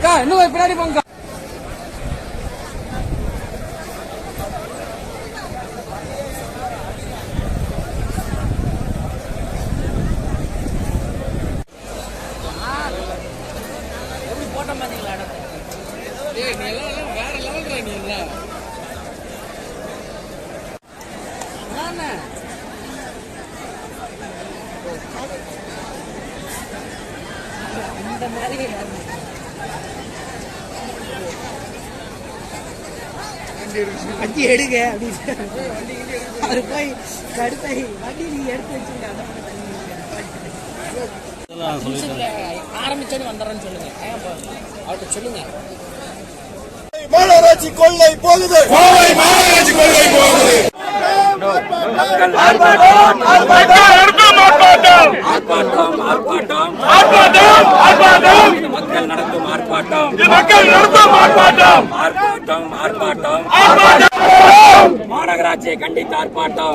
இன்னும் பின்னாடி போங்க. எப்படி போட்ட பாத்தீங்களா இடத்த? ஏய் நீ எல்லாம் வேற லெவல்ல நீ எல்லாம். நானே இந்த மாதிரி வண்டி எடுங்க அப்படின்னு அது போய் கடுத்தாய் வண்டி நீங்க எடுத்து வச்சுங்க. ஆரம்பிச்சோன்னு வந்துடுறேன்னு சொல்லுங்க. அவர்கிட்ட சொல்லுங்க. மாநகராட்சி கொள்ளை போகுது. கோவை மாநகராட்சி கொள்ளை போகுது. மக்கள் நடத்தும் ஆர்ப்பாட்டம் மாநகராட்சியை கண்டித்து ஆர்ப்பாட்டம்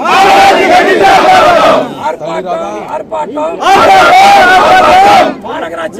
மாநகராட்சி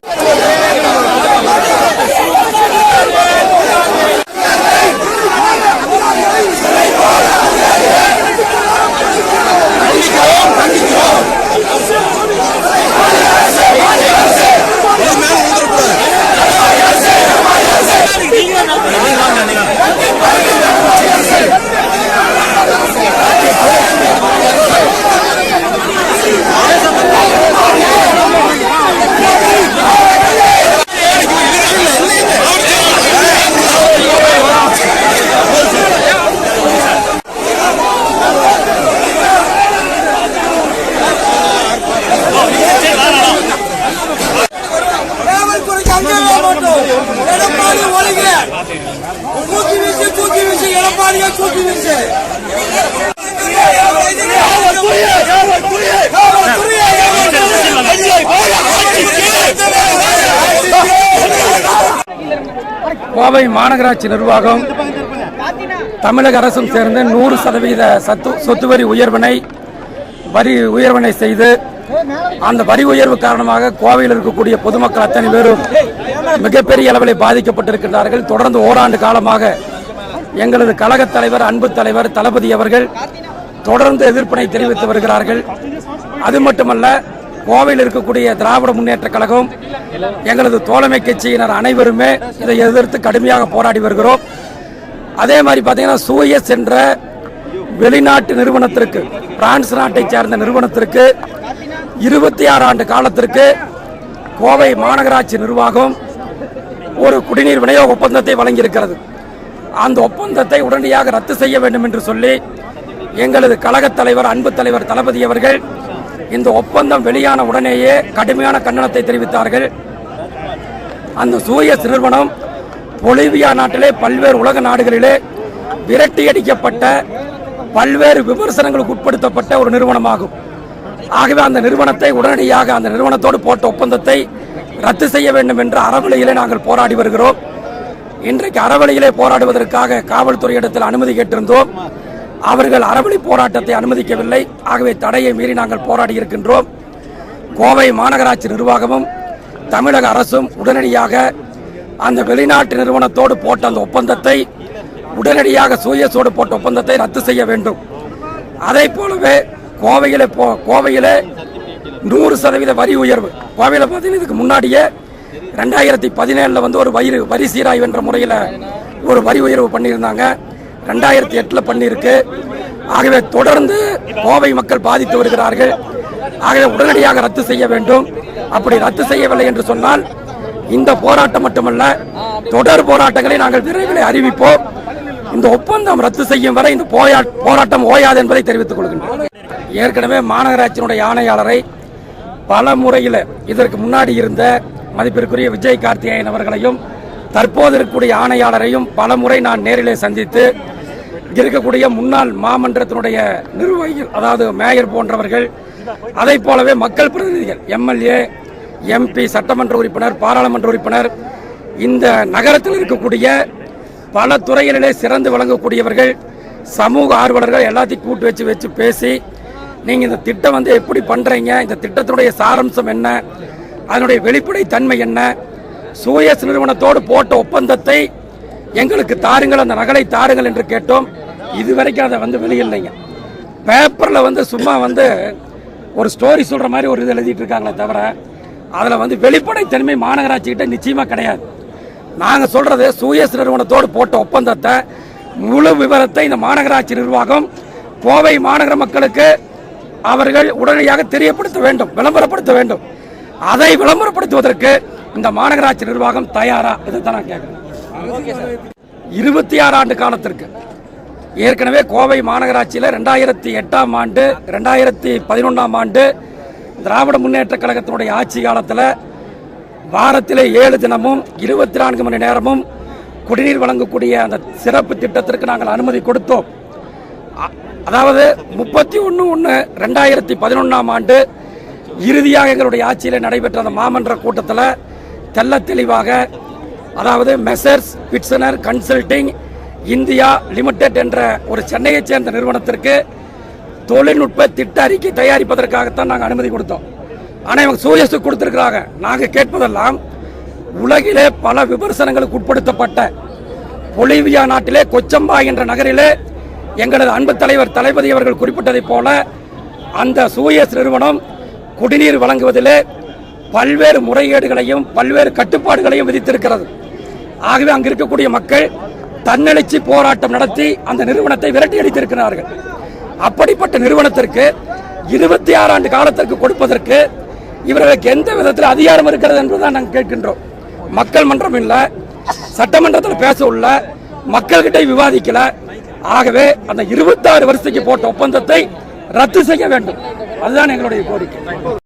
கோவை மாநகராட்சி நிர்வாகம் தமிழக அரசும் சேர்ந்து 100% சொத்து வரி உயர்வினை செய்து அந்த வரி உயர்வு காரணமாக கோவையில் இருக்கக்கூடிய பொதுமக்கள் அத்தனை பேரும் மிகப்பெரிய அளவில் பாதிக்கப்பட்டிருக்கிறார்கள். தொடர்ந்து ஓராண்டு காலமாக எங்களது கழக தலைவர், அன்பு தலைவர் தளபதி அவர்கள் தொடர்ந்து எதிர்ப்பினை தெரிவித்து வருகிறார்கள். அது மட்டுமல்ல, கோவையில் இருக்கக்கூடிய திராவிட முன்னேற்ற கழகம், எங்களது தோழமை கட்சியினர் அனைவருமே இதை எதிர்த்து கடுமையாக போராடி வருகிறோம். அதே மாதிரி பார்த்தீங்கன்னா, சூயஸ் என்ற வெளிநாட்டு நிறுவனத்திற்கு, பிரான்ஸ் நாட்டை சேர்ந்த நிறுவனத்திற்கு 26 ஆண்டு காலத்திற்கு கோவை மாநகராட்சி நிர்வாகம் ஒரு குடிநீர் விநியோக ஒப்பந்தத்தை வழங்கியிருக்கிறது. அந்த ஒப்பந்தத்தை உடனடியாக ரத்து செய்ய வேண்டும் என்று சொல்லி எங்களது கழக தலைவர், அன்பு தலைவர் தளபதி அவர்கள் இந்த ஒப்பந்தம் வெளியான உடனேயே கடுமையான கண்டனத்தை தெரிவித்தார்கள். அந்த சூயஸ் நிறுவனம் பொலிவியா நாட்டிலே, பல்வேறு உலக நாடுகளிலே விரட்டியடிக்கப்பட்ட, பல்வேறு விமர்சனங்களுக்கு உட்படுத்தப்பட்ட ஒரு நிறுவனமாகும். ஆகவே அந்த நிறுவனத்தை உடனடியாக, அந்த நிறுவனத்தோடு போட்ட ஒப்பந்தத்தை ரத்து செய்ய வேண்டும் என்று அறவழியிலே நாங்கள் போராடி வருகிறோம். இன்றைக்கு அறவழியிலே போராடுவதற்காக காவல்துறையிடத்தில் அனுமதி கேட்டிருந்தோம். அவர்கள் அறவழி போராட்டத்தை அனுமதிக்கவில்லை. ஆகவே தடையை மீறி நாங்கள் போராடி இருக்கின்றோம். கோவை மாநகராட்சி நிர்வாகமும் தமிழக அரசும் உடனடியாக அந்த வெளிநாட்டு நிறுவனத்தோடு போட்ட அந்த ஒப்பந்தத்தை, உடனடியாக சூயஸோடு போட்ட ஒப்பந்தத்தை ரத்து செய்ய வேண்டும். அதை போலவே கோவையிலே 100% வரி உயர்வு, கோவையில் பார்த்தீங்கன்னா இதுக்கு முன்னாடியே 2017 ஒரு வரி சீராய்வு என்ற முறையில் ஒரு வரி உயர்வு பண்ணியிருந்தாங்க. 2008 பண்ணியிருக்கு. ஆகவே தொடர்ந்து கோவை மக்கள் பாதித்து வருகிறார்கள். ஆகவே உடனடியாக ரத்து செய்ய வேண்டும். அப்படி ரத்து செய்யவில்லை என்று சொன்னால் இந்த போராட்டம் மட்டுமல்ல, தொடர் போராட்டங்களை நாங்கள் விரைவில் அறிவிப்போம். இந்த ஒப்பந்தம் ரத்து செய்யும் வரை இந்த போராட்டம் ஓயாது என்பதை தெரிவித்துக் கொள்கின்றோம். ஏற்கனவே மாநகராட்சியினுடைய ஆணையாளரை பல முறையில், இதற்கு முன்னாடி இருந்த மதிப்பிற்குரிய விஜய் கார்த்திகேயன் அவர்களையும் தற்போது இருக்கக்கூடிய ஆணையாளரையும் பல முறை நான் நேரிலே சந்தித்து, இருக்கக்கூடிய முன்னாள் மாமன்றத்தினுடைய நிர்வாகிகள், அதாவது மேயர் போன்றவர்கள், அதை போலவே மக்கள் பிரதிநிதிகள், எம்எல்ஏ, எம்பி, சட்டமன்ற உறுப்பினர், பாராளுமன்ற உறுப்பினர், இந்த நகரத்தில் இருக்கக்கூடிய பல துறைகளிலே சிறந்து விளங்கக்கூடியவர்கள், சமூக ஆர்வலர்கள் எல்லாத்தையும் கூட்டு வச்சு பேசி, நீங்கள் இந்த திட்டம் எப்படி பண்ணுறீங்க, இந்த திட்டத்தினுடைய சாரம்சம் என்ன, அதனுடைய வெளிப்படை தன்மை என்ன, சூயஸ் நிறுவனத்தோடு போட்ட ஒப்பந்தத்தை எங்களுக்கு தாருங்கள், அந்த நகலை தாருங்கள் என்று கேட்டோம். இதுவரைக்கும் அதை வெளியில்லைங்க. பேப்பர்ல சும்மா ஒரு ஸ்டோரி சொல்ற மாதிரி ஒரு இது எழுதிட்டு இருக்காங்களே தவிர அதுல வெளிப்படைத்தன்மை மாநகராட்சி கிட்ட நிச்சயமா கிடையாது. நாங்க சொல்றது சூயஸ் நிறுவனத்தோடு போட்ட ஒப்பந்தத்தை முழு விவரத்தை இந்த மாநகராட்சி நிர்வாகம் கோவை மாநகர மக்களுக்கு அவர்கள் உடனடியாக தெரியப்படுத்த வேண்டும், விளம்பரப்படுத்த வேண்டும். அதை விளம்பரப்படுத்துவதற்கு இந்த மாநகராட்சி நிர்வாகம் தயாரா? இதைத்தான் நான் கேட்கிறேன். 26 ஆண்டு காலத்திற்கு ஏற்கனவே கோவை மாநகராட்சியில் 2008ஆம் ஆண்டு 2011ஆம் ஆண்டு திராவிட முன்னேற்ற கழகத்தினுடைய ஆட்சி காலத்தில் வாரத்திலே 7 தினமும் 24 மணி நேரமும் குடிநீர் வழங்கக்கூடிய அந்த சிறப்பு திட்டத்திற்கு நாங்கள் அனுமதி கொடுத்தோம். அதாவது 31/1/2011ஆம் ஆண்டு இறுதியாக எங்களுடைய ஆட்சியில் நடைபெற்ற அந்த மாமன்ற கூட்டத்தில் தெல்ல தெளிவாக, அதாவது மெசர்ஸ் பிட்சனர் கன்சல்டிங் இந்தியா லிமிடெட் என்ற ஒரு சென்னையை சேர்ந்த நிறுவனத்திற்கு தொழில்நுட்ப திட்ட அறிக்கை தயாரிப்பதற்காகத்தான் நாங்கள் அனுமதி கொடுத்தோம். ஆனால் இவங்க சூயஸ் கொடுத்திருக்கிறாங்க. நாங்கள் கேட்பதெல்லாம் உலகிலே பல விமர்சனங்களுக்கு உட்படுத்தப்பட்ட பொலிவியா நாட்டிலே கொச்சம்பாய் என்ற நகரிலே எங்களது அன்பு தலைவர் தளபதி அவர்கள் குறிப்பிட்டதை போல அந்த சூயஸ் நிறுவனம் குடிநீர் வழங்குவதிலே பல்வேறு முறைகேடுகளையும் பல்வேறு கட்டுப்பாடுகளையும் விதித்திருக்கிறது. ஆகவே அங்கு இருக்கக்கூடிய மக்கள் தன்னெழுச்சி போராட்டம் நடத்தி அந்த நிறுவனத்தை விரட்டி அடித்திருக்கிறார்கள். அப்படிப்பட்ட நிறுவனத்திற்கு 26 ஆண்டு காலத்திற்கு கொடுப்பதற்கு இவர்களுக்கு எந்த விதத்தில் அதிகாரம் இருக்கிறது என்பதுதான் நாங்கள் கேட்கின்றோம். மக்கள் மன்றம் இல்ல, சட்டமன்றத்தில் பேச உள்ள, மக்கள்கிட்ட விவாதிக்கல. ஆகவே அந்த 26 வருஷத்துக்கு போட்ட ஒப்பந்தத்தை ரத்து செய்ய வேண்டும். அதுதான் எங்களுடைய கோரிக்கை.